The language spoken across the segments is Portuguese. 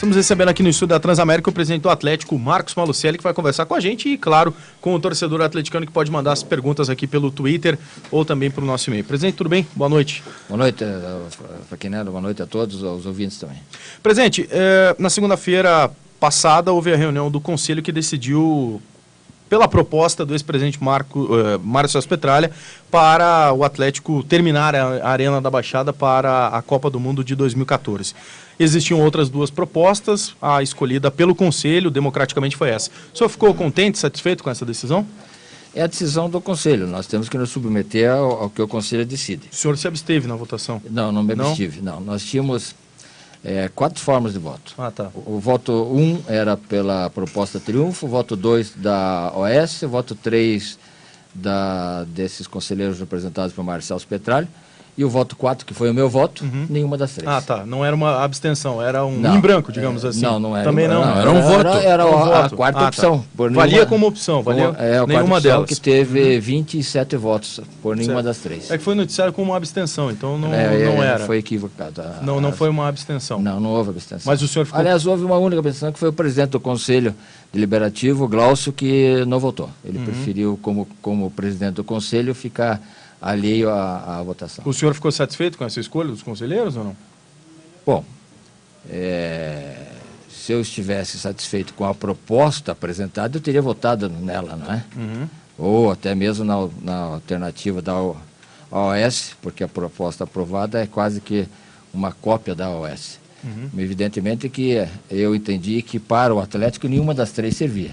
Estamos recebendo aqui no estúdio da Transamérica o presidente do Atlético, Marcos Malucelli, que vai conversar com a gente e, claro, com o torcedor atleticano que pode mandar as perguntas aqui pelo Twitter ou também pelo nosso e-mail. Presidente, tudo bem? Boa noite. Boa noite, Faquinello. Boa noite a todos, aos ouvintes também. Presidente, na segunda-feira passada houve a reunião do Conselho que decidiu, pela proposta do ex-presidente Márcio Celso Petralha, para o Atlético terminar a Arena da Baixada para a Copa do Mundo de 2014. Existiam outras duas propostas, a escolhida pelo Conselho, democraticamente, foi essa. O senhor ficou contente, satisfeito com essa decisão? É a decisão do Conselho, nós temos que nos submeter ao que o Conselho decide. O senhor se absteve na votação? Não me abstive, não. Nós tínhamos 4 formas de voto. Ah, tá. O voto 1 era pela proposta Triunfo, o voto 2 da OS, o voto 3 desses conselheiros representados por Márcio Celso Petralha, e o voto 4, que foi o meu voto, nenhuma das 3. Ah, tá. Não era uma abstenção, era em branco, digamos assim. Não era. Também não. Era um voto. Era a quarta opção. Tá. Valia como opção, valia nenhuma delas. Que teve 27 votos, por nenhuma das 3. É que foi noticiado como uma abstenção, então não era. Foi equivocado. Não foi uma abstenção. Não houve abstenção. Mas o senhor ficou... Aliás, houve uma única abstenção, que foi o presidente do Conselho Deliberativo, Glaucio, que não votou. Ele preferiu, como presidente do Conselho, ficar alheio à votação. O senhor ficou satisfeito com essa escolha dos conselheiros ou não? Bom, se eu estivesse satisfeito com a proposta apresentada, eu teria votado nela, não é? Ou até mesmo na alternativa da OAS, porque a proposta aprovada é quase que uma cópia da OAS. Evidentemente que eu entendi que para o Atlético nenhuma das 3 servia.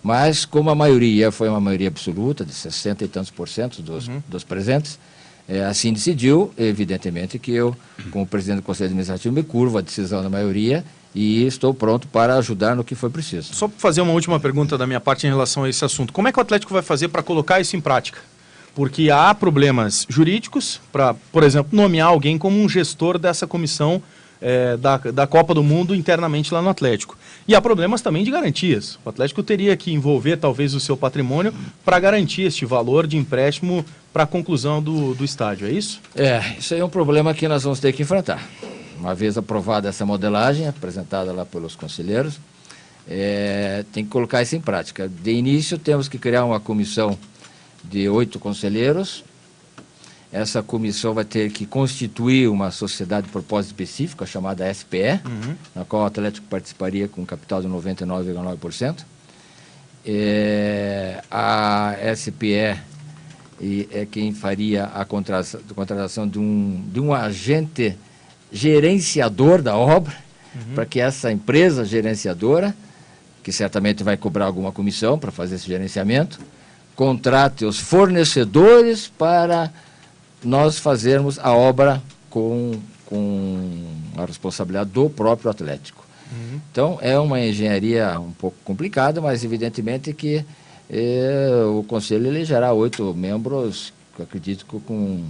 Mas, como a maioria foi uma maioria absoluta, de 60 e tantos % dos presentes, assim decidiu, evidentemente que eu, como presidente do Conselho Administrativo, me curvo à decisão da maioria e estou pronto para ajudar no que for preciso. Só para fazer uma última pergunta da minha parte em relação a esse assunto. Como é que o Atlético vai fazer para colocar isso em prática? Porque há problemas jurídicos para, por exemplo, nomear alguém como um gestor dessa comissão da Copa do Mundo internamente lá no Atlético. E há problemas também de garantias. O Atlético teria que envolver talvez o seu patrimônio para garantir este valor de empréstimo para a conclusão do estádio, é isso? Isso aí é um problema que nós vamos ter que enfrentar. Uma vez aprovada essa modelagem, apresentada lá pelos conselheiros, tem que colocar isso em prática. De início, temos que criar uma comissão de 8 conselheiros. Essa comissão vai ter que constituir uma sociedade de propósito específico, chamada SPE, na qual o Atlético participaria com um capital de 99,9%. A SPE é quem faria a contratação de um agente gerenciador da obra, para que essa empresa gerenciadora, que certamente vai cobrar alguma comissão para fazer esse gerenciamento, contrate os fornecedores para nós fazermos a obra com a responsabilidade do próprio Atlético. Então, é uma engenharia um pouco complicada, mas evidentemente que o Conselho elegerá 8 membros, que eu acredito com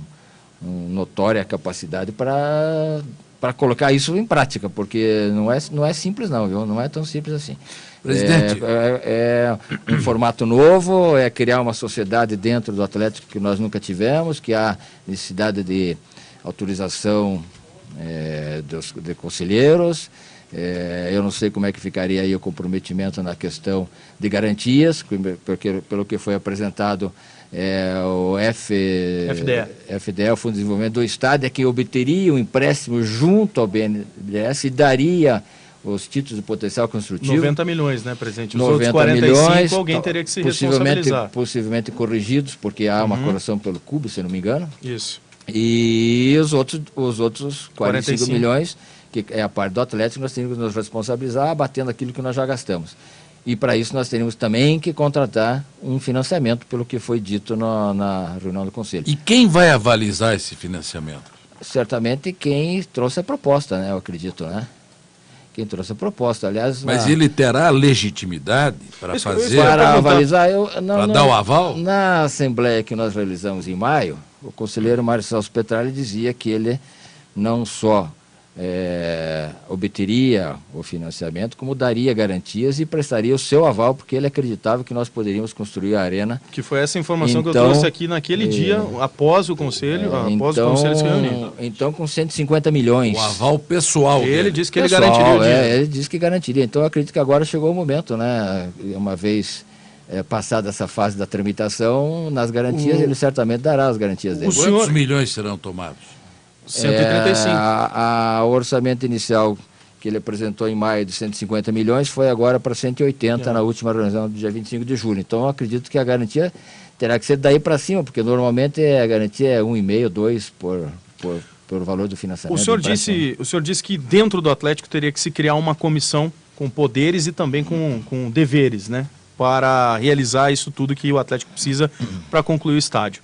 notória capacidade para colocar isso em prática, porque não é simples não, viu? Não é tão simples assim. Presidente. É um formato novo, é criar uma sociedade dentro do Atlético que nós nunca tivemos, que há necessidade de autorização de conselheiros. Eu não sei como é que ficaria aí o comprometimento na questão de garantias, porque pelo que foi apresentado, o FDE, o Fundo de Desenvolvimento do Estado, é quem obteria o empréstimo junto ao BNDES e daria os títulos de potencial construtivo. 90 milhões, né, presidente? Os 90 outros 45, milhões, alguém teria que se responsabilizar. Possivelmente corrigidos, porque há uma correção pelo CUB, se não me engano. Isso. E os outros 45 milhões, que é a parte do Atlético, nós temos que nos responsabilizar, abatendo aquilo que nós já gastamos. E para isso nós teríamos também que contratar um financiamento, pelo que foi dito na reunião do Conselho. E quem vai avalizar esse financiamento? Certamente quem trouxe a proposta, né? Eu acredito, né? Quem trouxe a proposta, aliás... Mas ele terá legitimidade para fazer... Para avalizar... Para dar o aval? Na assembleia que nós realizamos em maio, o conselheiro Márcio Celso Petralha dizia que ele não só obteria o financiamento, como daria garantias e prestaria o seu aval, porque ele acreditava que nós poderíamos construir a arena. Que foi essa informação que eu trouxe aqui naquele dia, após o conselho, após o conselho se reunir. Então, com 150 milhões. O aval pessoal. Ele disse que pessoal, ele garantiria o dinheiro. Ele disse que garantiria. Então, eu acredito que agora chegou o momento, né? Uma vez passada essa fase da tramitação, nas garantias, ele certamente dará as garantias dele. Quantos milhões serão tomados? 135. O orçamento inicial que ele apresentou em maio de 150 milhões foi agora para 180 na última reunião do dia 25 de julho. Então, eu acredito que a garantia terá que ser daí para cima, porque normalmente a garantia é 1,5, 2 por valor do financiamento. O senhor disse que dentro do Atlético teria que se criar uma comissão com poderes e também com deveres, né? Para realizar isso tudo que o Atlético precisa para concluir o estádio.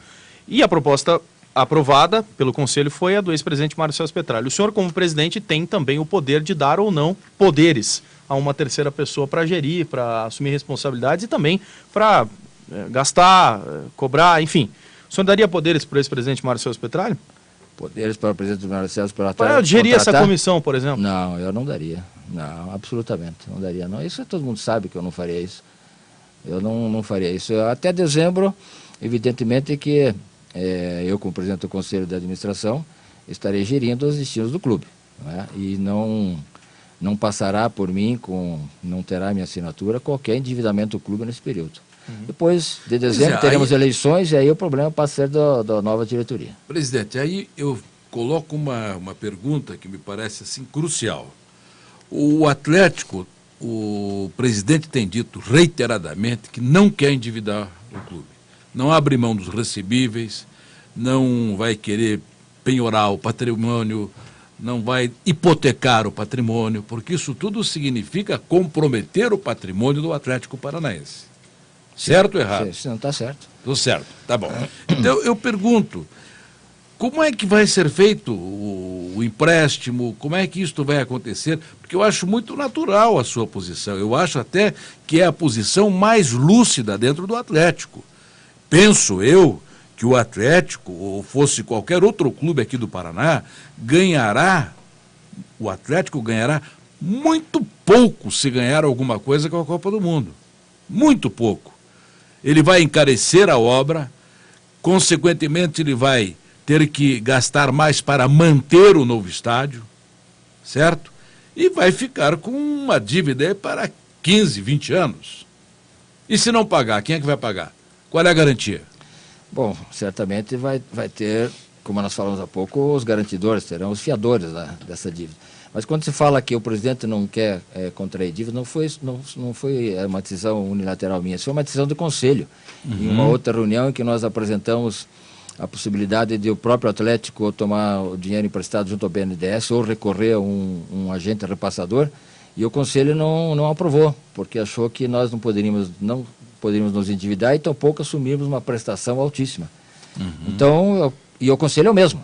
E a proposta aprovada pelo Conselho foi a do ex-presidente Mário Celso Petralha. O senhor, como presidente, tem também o poder de dar ou não poderes a uma terceira pessoa para gerir, para assumir responsabilidades e também para gastar, cobrar, enfim. O senhor daria poderes para o ex-presidente Mário Celso Petralha? Poderes para o presidente Mário Celso Petralha? Para gerir essa comissão, por exemplo? Não, eu não daria. Não, absolutamente. Não daria, não. Isso todo mundo sabe que eu não faria isso. Eu não faria isso. Até dezembro, evidentemente que eu, como presidente do Conselho de Administração, estarei gerindo os destinos do clube. Né? E não passará por mim, não terá minha assinatura, qualquer endividamento do clube nesse período. Depois de dezembro teremos eleições e aí o problema passa a ser da nova diretoria. Presidente, aí eu coloco uma pergunta que me parece assim crucial. O Atlético, o presidente tem dito reiteradamente que não quer endividar o clube. Não abre mão dos recebíveis, não vai querer penhorar o patrimônio, não vai hipotecar o patrimônio, porque isso tudo significa comprometer o patrimônio do Atlético Paranaense. Certo ou errado? Não, está certo. Estou certo, tá bom. Então eu pergunto, como é que vai ser feito o empréstimo, como é que isto vai acontecer? Porque eu acho muito natural a sua posição, eu acho até que é a posição mais lúcida dentro do Atlético. Penso eu que o Atlético, ou fosse qualquer outro clube aqui do Paraná, o Atlético ganhará muito pouco se ganhar alguma coisa com a Copa do Mundo. Muito pouco. Ele vai encarecer a obra, consequentemente ele vai ter que gastar mais para manter o novo estádio, certo? E vai ficar com uma dívida para 15, 20 anos. E se não pagar, quem é que vai pagar? Qual é a garantia? Bom, certamente vai ter, como nós falamos há pouco, os garantidores, serão os fiadores dessa dívida. Mas quando se fala que o presidente não quer contrair dívida, não foi uma decisão unilateral minha, isso foi uma decisão do Conselho. Em uma outra reunião em que nós apresentamos a possibilidade de o próprio Atlético tomar o dinheiro emprestado junto ao BNDES ou recorrer a um agente repassador, e o Conselho não aprovou, porque achou que nós não poderíamos nos endividar e tampouco assumirmos uma prestação altíssima. Então, e o Conselho é o mesmo.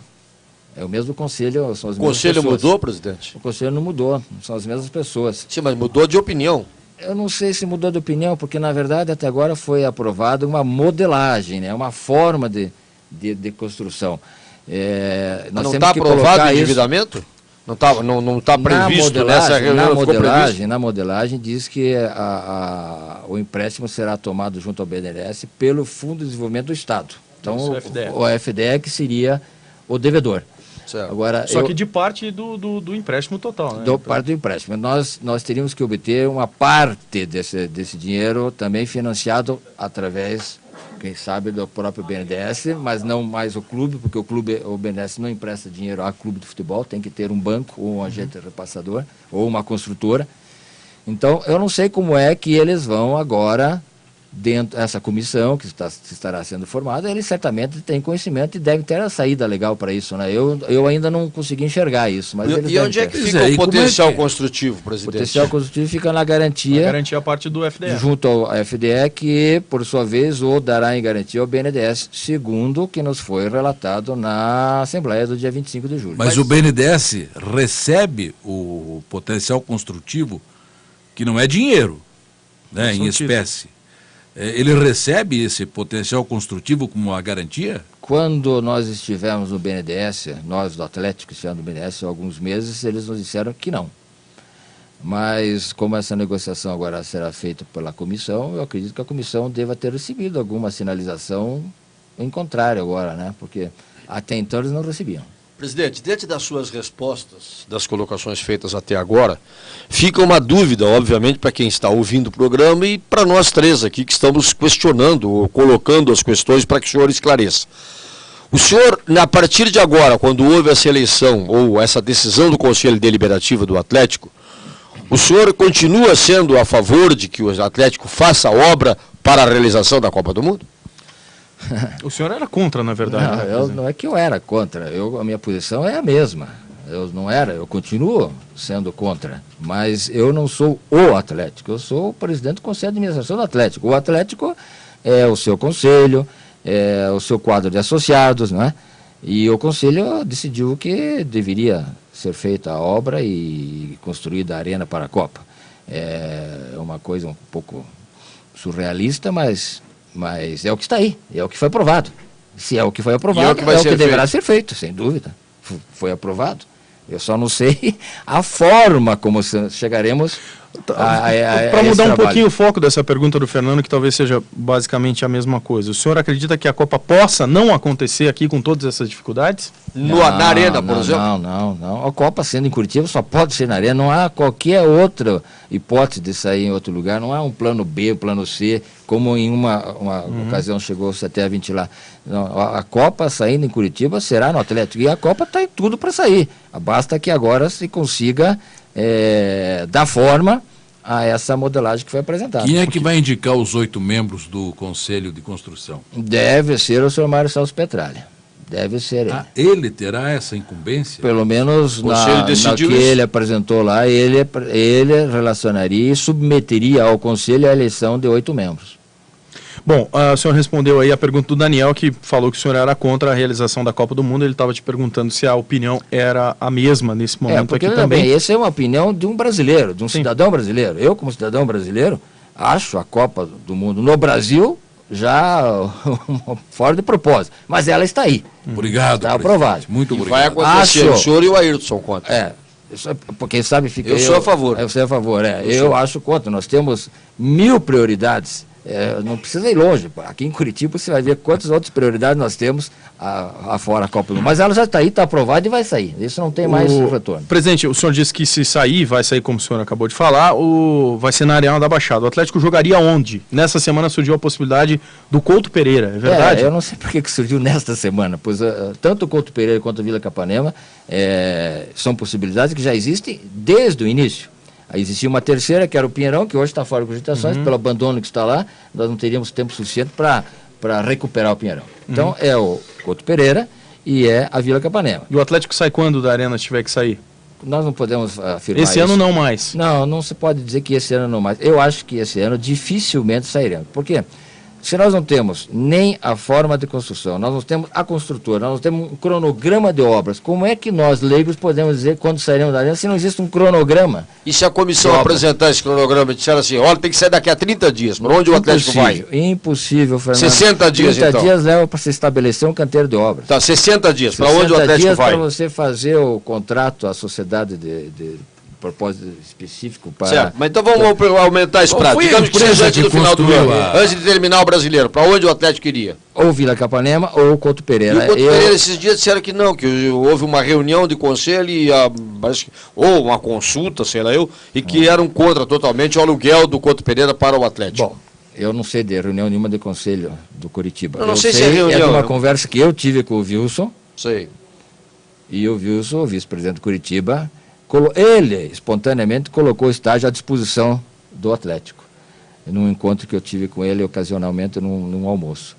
É o mesmo Conselho, são as mesmas pessoas. O Conselho mudou, presidente? O Conselho não mudou, são as mesmas pessoas. Sim, mas mudou de opinião. Eu não sei se mudou de opinião, porque na verdade até agora foi aprovada uma modelagem, né? Uma forma de construção. Mas não está aprovado o endividamento? Não está previsto nessa reunião? Na modelagem diz que o empréstimo será tomado junto ao BNDES pelo Fundo de Desenvolvimento do Estado. Então o FDE que seria o devedor. Agora, só que de parte do empréstimo total, né? Parte do empréstimo. Nós teríamos que obter uma parte desse dinheiro também financiado através, quem sabe, do próprio BNDES, mas não mais o clube, porque o BNDES não empresta dinheiro a clube de futebol, tem que ter um banco ou um agente repassador ou uma construtora. Então, eu não sei como é que eles vão agora, dentro dessa comissão que estará sendo formada, eles certamente têm conhecimento e devem ter a saída legal para isso, né? Eu ainda não consegui enxergar isso, mas eles e onde é que fica o potencial construtivo, presidente? O potencial construtivo fica na garantia. A garantia a parte do FDE. Junto ao FDE, que, por sua vez, o dará em garantia ao BNDES, segundo o que nos foi relatado na Assembleia do dia 25 de julho. Mas o BNDES recebe o potencial construtivo, que não é dinheiro, né, em espécie. ele recebe esse potencial construtivo como uma garantia? Quando nós estivemos no BNDES, nós do Atlético estivemos no BNDES há alguns meses, eles nos disseram que não. Mas como essa negociação agora será feita pela comissão, eu acredito que a comissão deva ter recebido alguma sinalização em contrário agora, né? Porque até então eles não recebiam. Presidente, diante das suas respostas, das colocações feitas até agora, fica uma dúvida, obviamente, para quem está ouvindo o programa e para nós três aqui que estamos questionando ou colocando as questões para que o senhor esclareça. O senhor, a partir de agora, quando houve essa eleição ou essa decisão do Conselho Deliberativo do Atlético, o senhor continua sendo a favor de que o Atlético faça obra para a realização da Copa do Mundo? O senhor era contra, na verdade. Não é que eu era contra, a minha posição é a mesma. Eu continuo sendo contra, mas eu não sou o Atlético, eu sou o presidente do Conselho de Administração do Atlético. O Atlético é o seu conselho, é o seu quadro de associados, não é? E o conselho decidiu que deveria ser feita a obra e construída a arena para a Copa. É uma coisa um pouco surrealista, mas é o que está aí, é o que foi aprovado. Se é o que foi aprovado, é o que deverá ser feito, sem dúvida. Foi aprovado. Eu só não sei a forma como chegaremos para mudar um pouquinho o foco dessa pergunta do Fernando, que talvez seja basicamente a mesma coisa. O senhor acredita que a Copa possa não acontecer aqui com todas essas dificuldades? Na Arena, por exemplo? Não. A Copa sendo em Curitiba só pode ser na Arena. Não há qualquer outra hipótese de sair em outro lugar. Não há um plano B, um plano C, como em uma ocasião chegou-se até a ventilar. Não, a Copa saindo em Curitiba será no Atlético. E a Copa está em tudo para sair. Basta que agora se consiga dar forma a essa modelagem que foi apresentada. Quem é que vai indicar os 8 membros do Conselho de Construção? Deve ser o senhor Mário Celso Petralha. Deve ser ele. Ele terá essa incumbência? Pelo menos no que ele apresentou lá, ele relacionaria e submeteria ao Conselho a eleição de 8 membros. Bom, o senhor respondeu aí a pergunta do Daniel, que falou que o senhor era contra a realização da Copa do Mundo. Ele estava te perguntando se a opinião era a mesma nesse momento porque aqui também. Essa é uma opinião de um brasileiro, de um cidadão brasileiro. Eu, como cidadão brasileiro, acho a Copa do Mundo no Brasil já fora de propósito. Mas ela está aí. Obrigado. Está aprovado. Muito obrigado. Vai acontecer. O senhor e o Ayrton são contra. Quem sabe fica... Eu sou a favor. Você é a favor, Eu acho contra. Nós temos 1000 prioridades. Não precisa ir longe. Aqui em Curitiba você vai ver quantas outras prioridades nós temos fora a Copa do Mundo. Mas ela já está aí, está aprovada e vai sair. Isso não tem mais retorno. Presidente, o senhor disse que se sair, vai sair como o senhor acabou de falar, vai ser na Arena da Baixada. O Atlético jogaria onde? Nessa semana surgiu a possibilidade do Couto Pereira, é verdade? Eu não sei por que surgiu nesta semana, pois tanto o Couto Pereira quanto a Vila Capanema são possibilidades que já existem desde o início. Aí existia uma terceira, que era o Pinheirão, que hoje está fora de cogitações, pelo abandono que está lá, nós não teríamos tempo suficiente para recuperar o Pinheirão. Então é o Couto Pereira e é a Vila Capanema. E o Atlético sai quando da Arena tiver que sair? Nós não podemos afirmar esse ano não mais? Não se pode dizer que esse ano não mais. Eu acho que esse ano dificilmente sairemos. Por quê? Se nós não temos nem a forma de construção, nós não temos a construtora, nós não temos um cronograma de obras, como é que nós, leigos, podemos dizer quando sairemos da arena se não existe um cronograma? E se a comissão apresentar esse cronograma e disser assim, olha, tem que sair daqui a 30 dias, para onde o Atlético vai? Impossível, Fernando. 60 dias, 30 então. dias leva para se estabelecer um canteiro de obras. Tá, 60 dias, para onde o Atlético dias vai? Para você fazer o contrato, a sociedade de propósito específico para... Certo, mas então vamos aumentar esse prazo. Digamos que seja antes do final do ano, antes de terminar o Brasileiro. Para onde o Atlético iria? Ou Vila Capanema ou o Couto Pereira. E o Couto Pereira esses dias disseram que não, que houve uma reunião de conselho ou uma consulta, sei lá e que eram contra totalmente o aluguel do Couto Pereira para o Atlético. Bom, eu não sei de reunião nenhuma de conselho do Curitiba. Eu não sei se é reunião. É uma conversa que eu tive com o Wilson. Sei. E o Wilson, o vice-presidente do Curitiba, ele espontaneamente colocou o estádio à disposição do Atlético, num encontro que eu tive com ele ocasionalmente num almoço.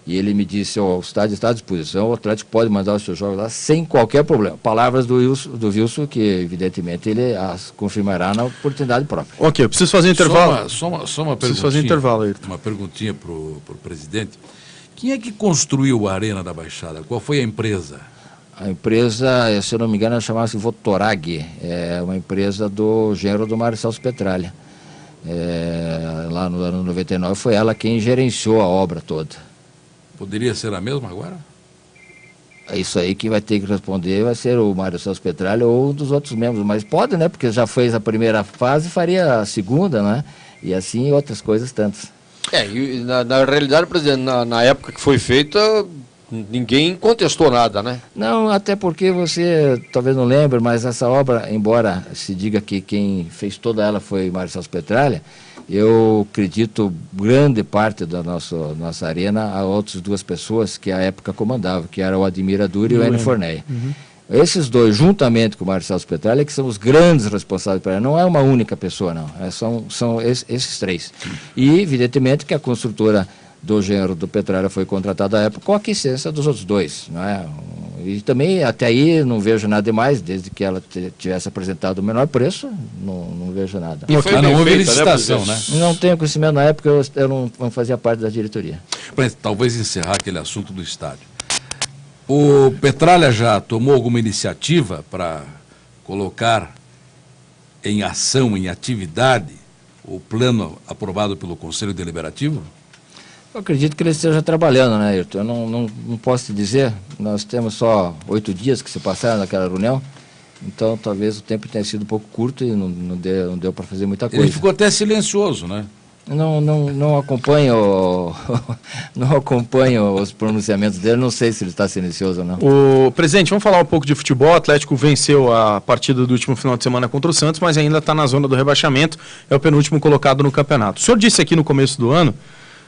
E ele me disse, o estádio está à disposição, o Atlético pode mandar os seus jogos lá sem qualquer problema. Palavras do Wilson, que evidentemente ele as confirmará na oportunidade própria. Ok, eu preciso fazer um intervalo. Só uma perguntinha. Preciso fazer intervalo aí. Uma perguntinha para o presidente. Quem é que construiu a Arena da Baixada? Qual foi a empresa? A empresa, se eu não me engano, chamava-se Votorag, é uma empresa do genro do Mário Celso Petralha. lá no ano 99, foi ela quem gerenciou a obra toda. Poderia ser a mesma agora? É isso aí que vai ter que responder, vai ser o Mário Celso Petralha ou um dos outros membros, mas pode, né, porque já fez a primeira fase, faria a segunda, né, e assim outras coisas tantas. E na realidade, presidente, na época que foi feita, ninguém contestou nada, né? Não, até porque você talvez não lembre, mas essa obra, embora se diga que quem fez toda ela foi Mário Celso Petralha, eu acredito grande parte da nossa arena a outras duas pessoas que à época comandavam, que eram o Ademir Aduri e o Enio Forneia. Esses dois, juntamente com o Mário Celso Petralha, que são os grandes responsáveis por ela. Não é uma única pessoa, não. São esses três. E, evidentemente, que a construtora do genro do Petralha foi contratada à época com a aquiescência dos outros dois, não é? E também, até aí, não vejo nada demais, desde que ela tivesse apresentado o menor preço, não vejo nada. E foi não houve licitação, né? Não tenho conhecimento, na época eu não fazia parte da diretoria. Para talvez encerrar aquele assunto do estádio. O Petralha já tomou alguma iniciativa para colocar em ação, em atividade, o plano aprovado pelo Conselho Deliberativo? Eu acredito que ele esteja trabalhando, né, Ayrton? Eu não posso te dizer, nós temos só 8 dias que se passaram naquela reunião, então talvez o tempo tenha sido um pouco curto e não deu para fazer muita coisa. Ele ficou até silencioso, né? Não acompanho não acompanho os pronunciamentos dele, não sei se ele está silencioso ou não. O presidente, vamos falar um pouco de futebol. O Atlético venceu a partida do último final de semana contra o Santos, mas ainda está na zona do rebaixamento, é o penúltimo colocado no campeonato. O senhor disse aqui no começo do ano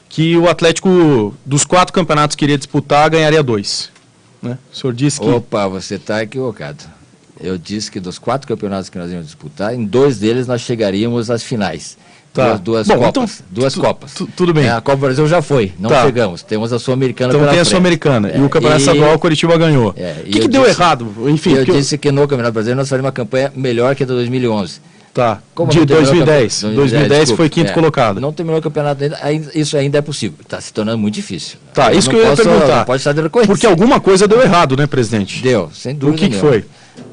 que o Atlético, dos 4 campeonatos que iria disputar, ganharia 2. Né? O senhor disse que... Opa, você está equivocado. Eu disse que dos 4 campeonatos que nós íamos disputar, em 2 deles nós chegaríamos às finais. Tá. Duas Bom, Copas. então, duas Copas. Tudo bem. A Copa do Brasil já foi, não Tá. chegamos. Temos a Sul-Americana Então tem a Sul-Americana. E o Campeonato Estadual, o Curitiba ganhou. O que deu errado? Enfim, eu disse que no Campeonato Brasileiro nós faríamos uma campanha melhor que a de 2011. Tá. Como De 2010. 2010 2010 foi quinto colocado. Não terminou o campeonato ainda, isso ainda é possível. Está se tornando muito difícil. Tá, isso que eu ia perguntar. Não pode estar de reconhecimento. Porque alguma coisa deu errado, né, presidente? Deu, sem dúvida. O que foi?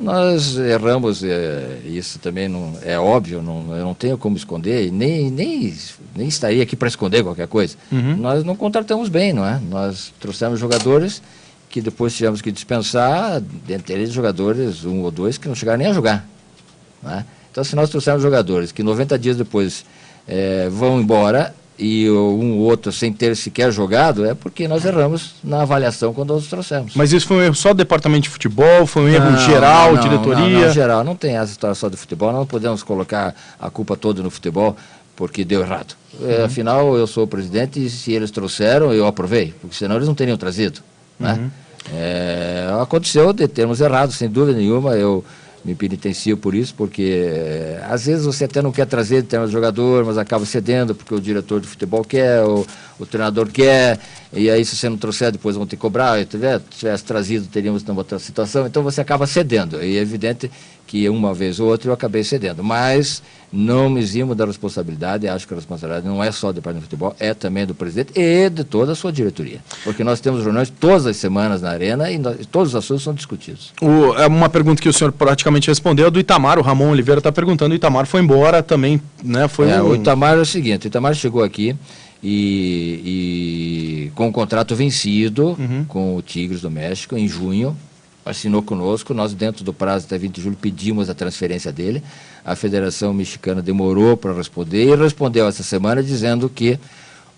Nós erramos, isso também não é óbvio, eu não tenho como esconder, e nem estaria aqui para esconder qualquer coisa. Nós não contratamos bem, não é? Nós trouxemos jogadores que depois tivemos que dispensar, dentre eles jogadores, 1 ou 2, que não chegaram nem a jogar. Não é? Então, se nós trouxermos jogadores que 90 dias depois vão embora e um ou outro sem ter sequer jogado, é porque nós erramos na avaliação quando nós trouxemos. Mas isso foi um erro só do departamento de futebol? Foi um erro geral, diretoria? Não, geral. Não tem essa história só do futebol. Não podemos colocar a culpa toda no futebol porque deu errado. Afinal, eu sou o presidente e se eles trouxeram, eu aprovei, porque senão eles não teriam trazido. Né? Aconteceu de termos errado, sem dúvida nenhuma. Eu me penitencio por isso, porque às vezes você até não quer trazer determinado jogador, mas acaba cedendo porque o diretor de futebol quer, o treinador quer, e aí se você não trouxer, depois vão ter que cobrar. Se tivesse trazido, teríamos uma outra situação, então você acaba cedendo, e é evidente que uma vez ou outra eu acabei cedendo, mas não me eximo da responsabilidade. Acho que a responsabilidade não é só do departamento de futebol, é também do presidente e de toda a sua diretoria, porque nós temos reuniões todas as semanas na Arena e todos os assuntos são discutidos. Uma pergunta que o senhor praticamente respondeu é do Itamar. O Ramon Oliveira está perguntando. O Itamar foi embora também, né? O Itamar é o seguinte: o Itamar chegou aqui e com o contrato vencido com o Tigres do México em junho, assinou conosco. Nós, dentro do prazo até 20 de julho, pedimos a transferência dele. A Federação Mexicana demorou para responder e respondeu essa semana dizendo que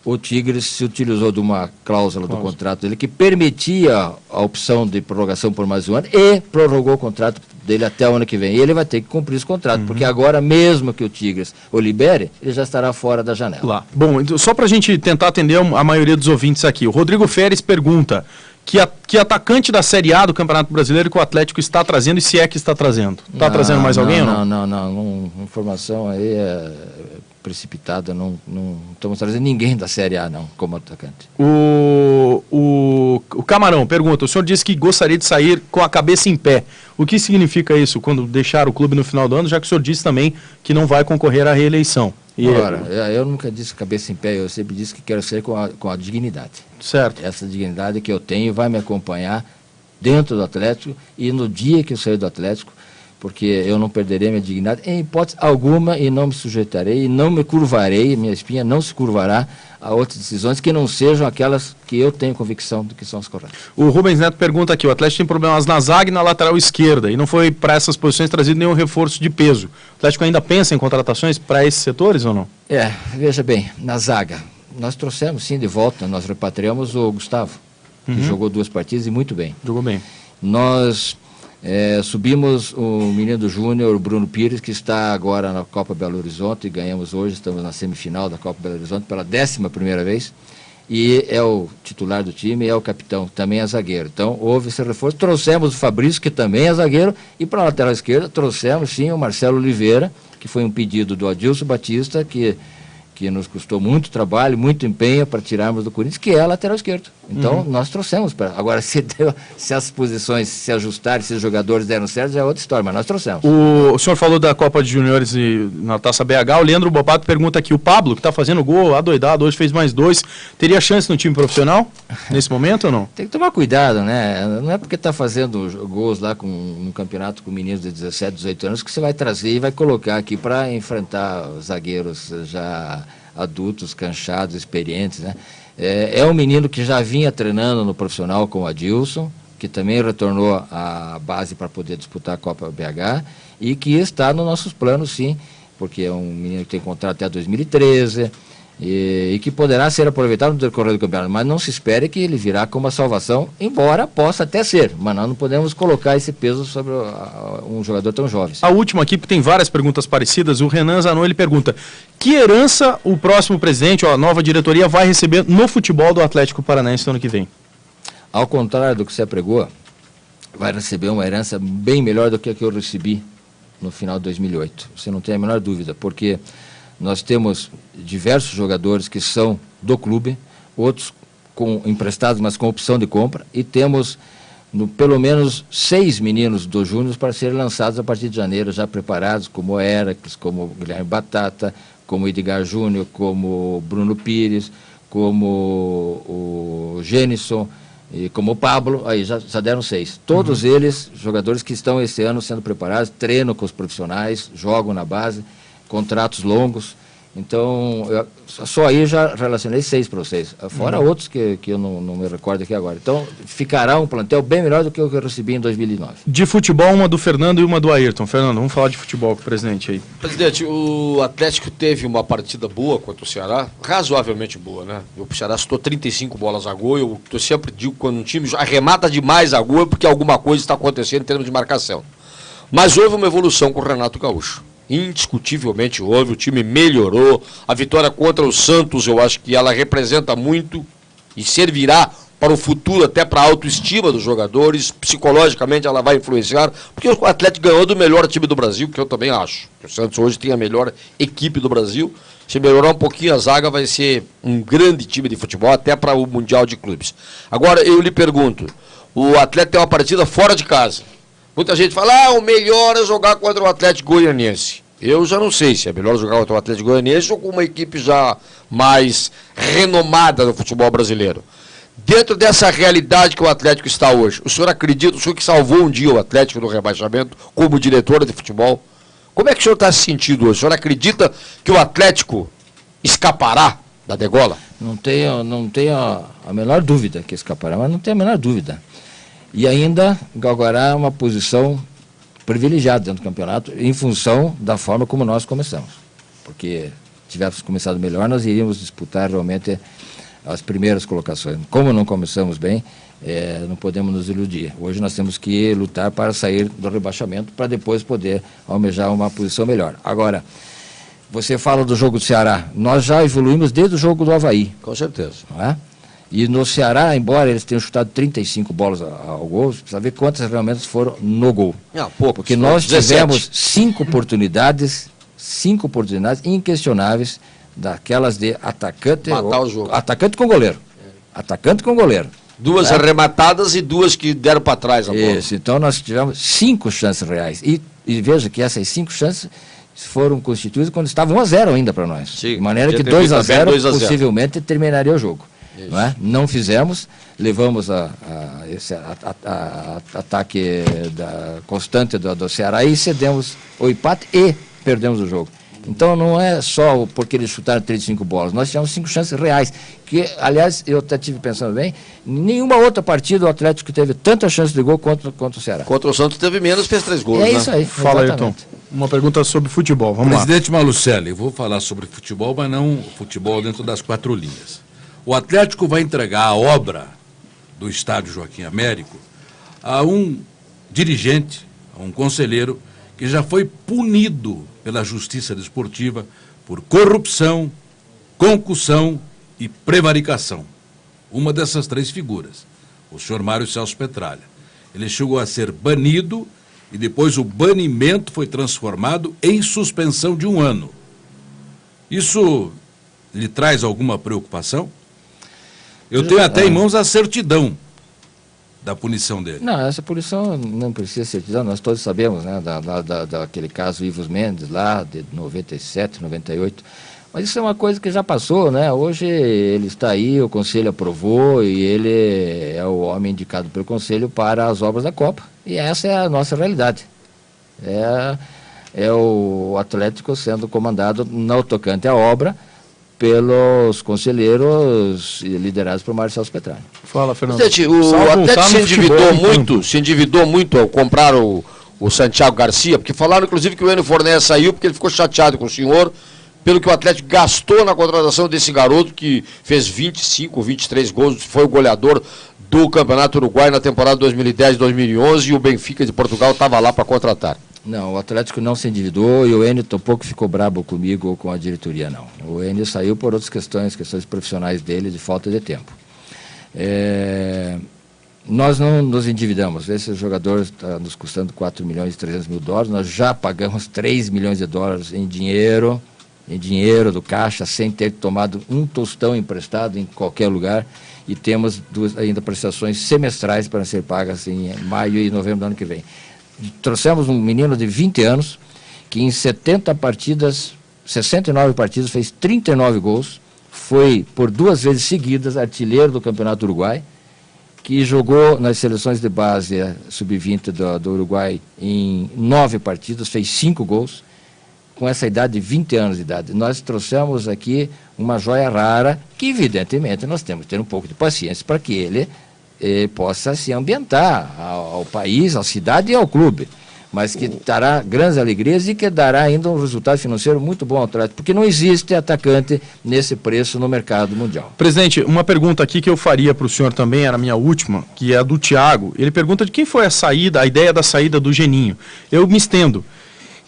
o Tigres se utilizou de uma cláusula do contrato dele que permitia a opção de prorrogação por mais um ano e prorrogou o contrato dele até o ano que vem. E ele vai ter que cumprir esse contrato, porque agora, mesmo que o Tigres o libere, ele já estará fora da janela. Lá. Bom, então, só para a gente tentar atender a maioria dos ouvintes aqui, o Rodrigo Feres pergunta que atacante da Série A do Campeonato Brasileiro que o Atlético está trazendo, e se é que está trazendo. Está trazendo mais alguém ou não? Não. Informação aí é precipitada, não estamos trazendo ninguém da Série A, não, como atacante. O Camarão pergunta: o senhor disse que gostaria de sair com a cabeça em pé. O que significa isso quando deixar o clube no final do ano, já que o senhor disse também que não vai concorrer à reeleição? Agora, eu nunca disse cabeça em pé, eu sempre disse que quero sair com a dignidade. Certo. Essa dignidade que eu tenho vai me acompanhar dentro do Atlético, e no dia que eu sair do Atlético, porque eu não perderei minha dignidade em hipótese alguma e não me sujeitarei e não me curvarei, minha espinha não se curvará a outras decisões que não sejam aquelas que eu tenho convicção de que são as corretas. O Rubens Neto pergunta aqui, o Atlético tem problemas na zaga e na lateral esquerda, e não foi para essas posições trazido nenhum reforço de peso. O Atlético ainda pensa em contratações para esses setores ou não? Veja bem, na zaga, nós trouxemos sim de volta, nós repatriamos o Gustavo, que jogou 2 partidas e muito bem. Jogou bem. Nós subimos o menino Júnior, o Bruno Pires, que está agora na Copa Belo Horizonte, e ganhamos hoje, estamos na semifinal da Copa Belo Horizonte pela 11ª vez, e é o titular do time, é o capitão, também é zagueiro. Então houve esse reforço, trouxemos o Fabrício, que também é zagueiro, e para a lateral esquerda trouxemos sim o Marcelo Oliveira, que foi um pedido do Adilson Batista, que nos custou muito trabalho, muito empenho para tirarmos do Corinthians, que é a lateral esquerdo. Então, nós trouxemos. Agora, se as posições se ajustarem, se os jogadores deram certo, já é outra história, mas nós trouxemos. O senhor falou da Copa de Juniores e na Taça BH, o Leandro Bopato pergunta aqui, o Pablo, que está fazendo gol, adoidado, hoje fez mais 2, teria chance no time profissional, nesse momento ou não? Tem que tomar cuidado, né? Não é porque está fazendo gols lá no campeonato com meninos de 17, 18 anos que você vai trazer e vai colocar aqui para enfrentar os zagueiros já adultos, cansados, experientes, né? É um menino que já vinha treinando no profissional com o Adilson, que também retornou à base para poder disputar a Copa BH e que está nos nossos planos, sim, porque é um menino que tem contrato até 2013 e que poderá ser aproveitado no decorrer do campeonato, mas não se espere que ele virá como uma salvação, embora possa até ser, mas nós não podemos colocar esse peso sobre um jogador tão jovem. A última aqui, porque tem várias perguntas parecidas, o Renan Zanon, ele pergunta, que herança o próximo presidente, ou a nova diretoria, vai receber no futebol do Atlético Paranaense no ano que vem? Ao contrário do que você pregou, vai receber uma herança bem melhor do que a que eu recebi no final de 2008. Você não tem a menor dúvida, porque nós temos diversos jogadores que são do clube, outros emprestados, mas com opção de compra, e temos pelo menos 6 meninos do Júnior para serem lançados a partir de janeiro, já preparados, como o Heracles, como o Guilherme Batata, como o Edgar Júnior, como o Bruno Pires, como o Gênison, e como o Pablo, aí já deram 6. Todos eles, jogadores que estão esse ano sendo preparados, treinam com os profissionais, jogam na base, contratos longos. Então, só aí já relacionei 6 para vocês, fora outros que eu não me recordo aqui agora. Então, ficará um plantel bem melhor do que o que eu recebi em 2009. De futebol, uma do Fernando e uma do Ayrton. Fernando, vamos falar de futebol com o presidente aí. Presidente, o Atlético teve uma partida boa contra o Ceará, razoavelmente boa, né? O Ceará chutou 35 bolas a gol, eu sempre digo quando um time arremata demais a gol é porque alguma coisa está acontecendo em termos de marcação. Mas houve uma evolução com o Renato Gaúcho. Indiscutivelmente houve, o time melhorou. A vitória contra o Santos, eu acho que ela representa muito e servirá para o futuro, até para a autoestima dos jogadores. Psicologicamente ela vai influenciar, porque o Atlético ganhou do melhor time do Brasil, que eu também acho. O Santos hoje tem a melhor equipe do Brasil. Se melhorar um pouquinho a zaga, vai ser um grande time de futebol, até para o Mundial de Clubes. Agora, eu lhe pergunto, o Atlético tem uma partida fora de casa. Muita gente fala, o melhor é jogar contra o Atlético Goianiense. Eu já não sei se é melhor jogar contra o Atlético Goianiense ou com uma equipe já mais renomada no futebol brasileiro. Dentro dessa realidade que o Atlético está hoje, o senhor acredita, o senhor que salvou um dia o Atlético do rebaixamento como diretor de futebol, como é que o senhor está se sentindo hoje? O senhor acredita que o Atlético escapará da degola? Não tenho a menor dúvida que escapará, mas não tenho a menor dúvida. E ainda galgará uma posição privilegiada dentro do campeonato em função da forma como nós começamos. Porque se tivéssemos começado melhor, nós iríamos disputar realmente as primeiras colocações. Como não começamos bem, não podemos nos iludir. Hoje nós temos que lutar para sair do rebaixamento, para depois poder almejar uma posição melhor. Agora, você fala do jogo do Ceará. Nós já evoluímos desde o jogo do Avaí. Com certeza. Não é? E no Ceará, embora eles tenham chutado 35 bolas ao gol, precisa ver quantas realmente foram no gol. Porque nós tivemos 5 oportunidades inquestionáveis, daquelas de atacante, matar o jogo. Atacante com goleiro. Atacante com goleiro. 2 arrematadas e 2 que deram para trás a bola. Isso, então nós tivemos 5 chances reais. E veja que essas 5 chances foram constituídas quando estavam 1-0 ainda para nós. Sim, de maneira que 2-0 possivelmente terminaria o jogo. não é? Não fizemos, levamos esse ataque constante do Ceará e cedemos o empate e perdemos o jogo. Então não é só porque eles chutaram 35 bolas, nós tivemos 5 chances reais, que aliás eu até estive pensando bem, nenhuma outra partida o Atlético teve tanta chance de gol contra o Ceará. Contra o Santos teve menos, fez 3 gols. É isso aí. Fala, Ayrton. Uma pergunta sobre futebol, vamos lá. Presidente Malucelli, eu vou falar sobre futebol, mas não futebol dentro das 4 linhas. O Atlético vai entregar a obra do estádio Joaquim Américo a um dirigente, a um conselheiro, que já foi punido pela Justiça Desportiva por corrupção, concussão e prevaricação. Uma dessas 3 figuras, o senhor Mário Celso Petralha. Ele chegou a ser banido e depois o banimento foi transformado em suspensão de 1 ano. Isso lhe traz alguma preocupação? Eu tenho até em mãos a certidão da punição dele. Não, essa punição não precisa ser certidão, nós todos sabemos, né, daquele caso Ivos Mendes lá, de 97, 98, mas isso é uma coisa que já passou, né, hoje ele está aí, o Conselho aprovou e ele é o homem indicado pelo Conselho para as obras da Copa, e essa é a nossa realidade, é o Atlético sendo comandado no tocante à obra, pelos conselheiros liderados por Mário Celso Petralha. Fala, Fernando. Presidente, o Atlético se endividou muito ao comprar o Santiago Garcia, porque falaram inclusive que o Enio Fornés saiu porque ele ficou chateado com o senhor, pelo que o Atlético gastou na contratação desse garoto que fez 25, 23 gols, foi o goleador do Campeonato Uruguai na temporada 2010-2011 e o Benfica de Portugal estava lá para contratar. Não, o Atlético não se endividou e o Enio tampouco ficou brabo comigo ou com a diretoria, não. O Enio saiu por outras questões profissionais dele, de falta de tempo. Nós não nos endividamos. Esse jogador está nos custando 4 milhões e 300 mil dólares, nós já pagamos 3 milhões de dólares em dinheiro do caixa, sem ter tomado um tostão emprestado em qualquer lugar, e temos ainda prestações semestrais para ser pagas em maio e novembro do ano que vem. Trouxemos um menino de 20 anos, que em 69 partidas, fez 39 gols, foi por 2 vezes seguidas artilheiro do Campeonato Uruguai, que jogou nas seleções de base sub-20 do Uruguai em 9 partidas, fez 5 gols, com essa idade de 20 anos de idade. Nós trouxemos aqui uma joia rara, que evidentemente nós temos que ter um pouco de paciência para que ele possa se ambientar ao país, à cidade e ao clube, mas que dará grandes alegrias e que dará ainda um resultado financeiro muito bom ao Atlético, porque não existe atacante nesse preço no mercado mundial. Presidente, uma pergunta aqui que eu faria para o senhor também, era a minha última, que é a do Thiago. Ele pergunta de quem foi a ideia da saída do Geninho. Eu me estendo.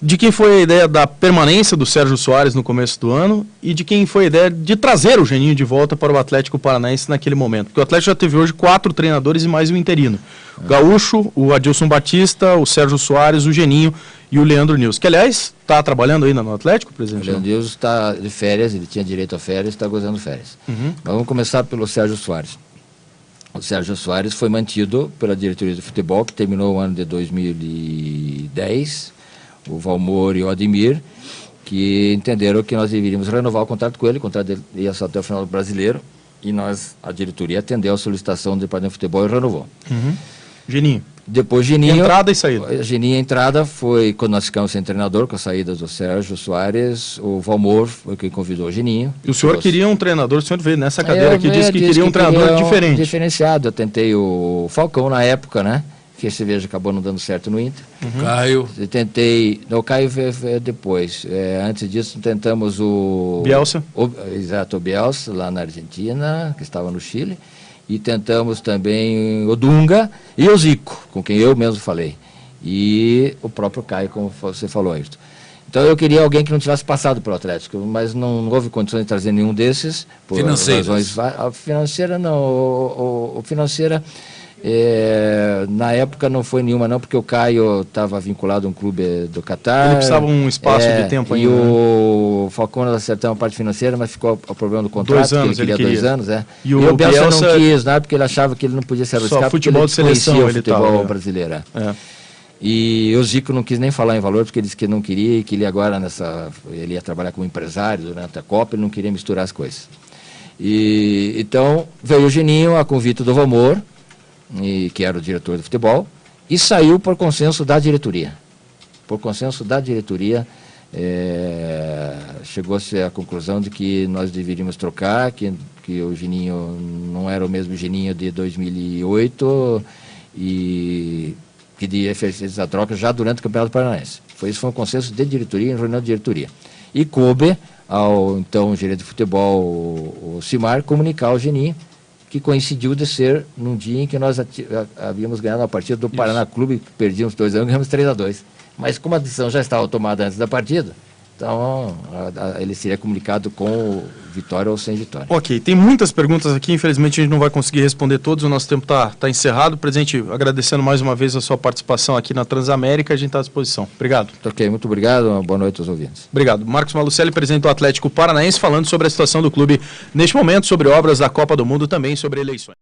De quem foi a ideia da permanência do Sérgio Soares no começo do ano e de quem foi a ideia de trazer o Geninho de volta para o Atlético Paranaense naquele momento. Porque o Atlético já teve hoje 4 treinadores e mais um interino. O Gaúcho, o Adilson Batista, o Sérgio Soares, o Geninho e o Leandro Nils. Que, aliás, está trabalhando ainda no Atlético, presidente? O Leandro Nils está de férias, ele tinha direito a férias, está gozando férias. Mas vamos começar pelo Sérgio Soares. O Sérgio Soares foi mantido pela diretoria de futebol, que terminou o ano de 2010, o Valmor e o Ademir, que entenderam que nós deveríamos renovar o contrato com ele, o contrato dele ia só até o final do Brasileiro, e a diretoria atendeu a solicitação do Departamento de Futebol e renovou. Geninho. Depois Geninho... Entrada e saída. Geninho, entrada, foi quando nós ficamos sem treinador, com a saída do Sérgio Soares, o Valmor foi quem convidou o Geninho. E o senhor queria um treinador, o senhor veio nessa cadeira aqui, disse que queria um treinador diferente. Diferenciado, eu tentei o Falcão na época, né? Que esse veja acabou não dando certo no Inter. Caio. Eu tentei... O Caio veio depois. Antes disso, tentamos o... Bielsa. Exato, o Bielsa, lá na Argentina, que estava no Chile. E tentamos também o Dunga e o Zico, com quem eu mesmo falei. E o próprio Caio, como você falou, Ayrton. Então eu queria alguém que não tivesse passado pelo Atlético, mas não houve condições de trazer nenhum desses. Por razões... A financeira não. O financeira... na época não foi nenhuma não, porque o Caio estava vinculado a um clube do Catar. Ele precisava um espaço de tempo ainda. E o Falcão acertou a parte financeira, mas ficou o problema do contrato. 2 anos, ele queria 2 anos, E o Bielsa não quis nada, porque ele achava que ele não podia se arriscar, só futebol de seleção ele ele futebol brasileiro. E o Zico não quis nem falar em valor, porque ele disse que não queria, e que ele agora ele ia trabalhar como empresário durante a Copa, ele não queria misturar as coisas. E então veio o Geninho a convite do Valmor, que era o diretor de futebol, e saiu por consenso da diretoria. Por consenso da diretoria, chegou-se à conclusão de que nós deveríamos trocar, que o Geninho não era o mesmo Geninho de 2008 e que devia fazer essa troca já durante o Campeonato Paranaense. Isso foi um consenso de diretoria, em reunião de diretoria. E coube ao então gerente de futebol, o Simar, comunicar ao Geninho, que coincidiu de ser num dia em que nós havíamos ganhado a partida do Paraná Clube, que perdíamos 2 anos, ganhamos 3-2. Mas como a decisão já estava tomada antes da partida, então ele seria comunicado com vitória ou sem vitória. Ok, tem muitas perguntas aqui, infelizmente a gente não vai conseguir responder todos, o nosso tempo está encerrado. Presidente, agradecendo mais uma vez a sua participação aqui na Transamérica, a gente está à disposição. Obrigado. Ok, muito obrigado, uma boa noite aos ouvintes. Obrigado. Marcos Malucelli, presidente do Atlético Paranaense, falando sobre a situação do clube neste momento, sobre obras da Copa do Mundo, também sobre eleições.